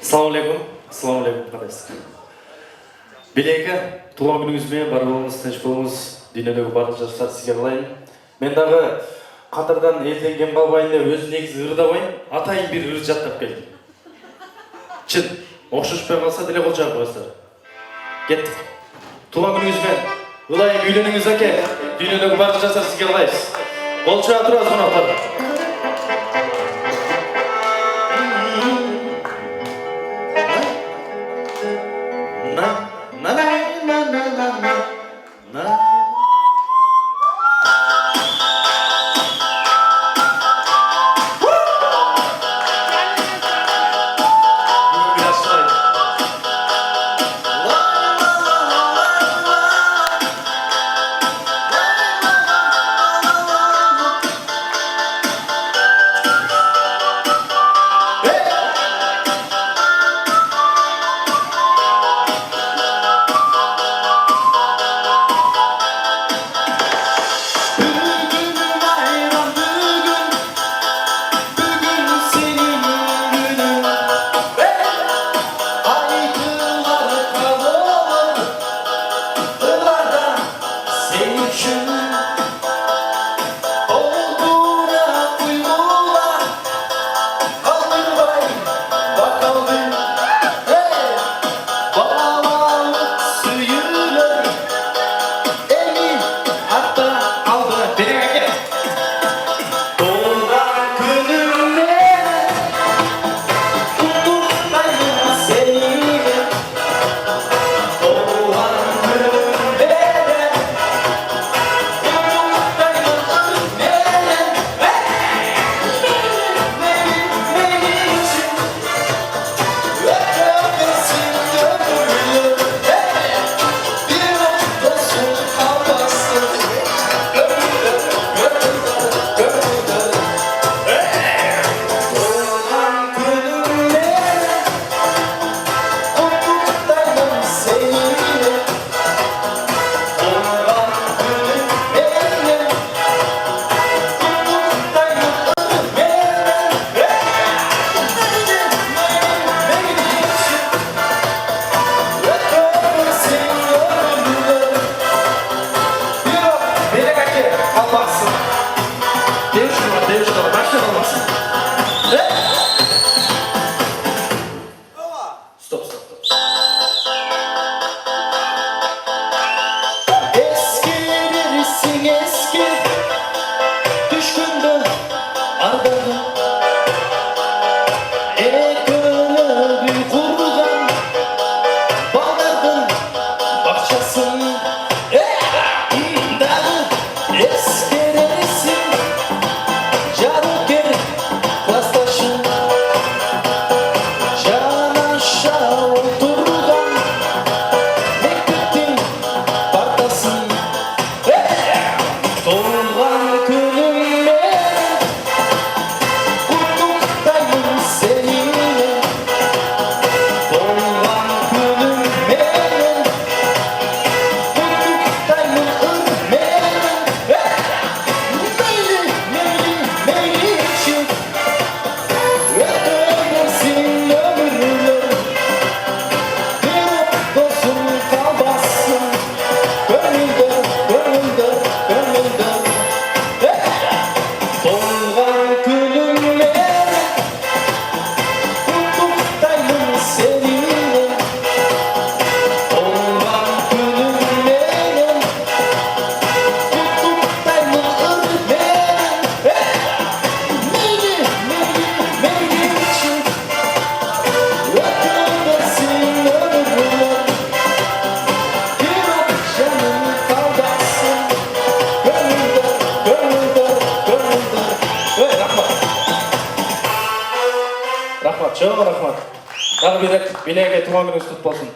Assalamualaikum. Assalamualaikum kardeşler. Bileke, tuğan gününüzme бар болыңыз, тыныч болыңыз, дүниедегі барлық жастар сізге қалайын. Мен дағы қатардан елденген қалбайын деп өз негізі ырдабайын, атайын бір ыр жаттап келдім. Чын, оқшашпай қалса деле қол жағып қойсыздар. Кеттік. Туған күніңізбен ылайым үйленіңіз әке, дүниедегі барлық жастар сізге қалайсыз. Қол жағып тұрасыз қонақтар. Rahmat, çok rahmat. Rahmet, bilege tuğan gününüz kutlu olsun.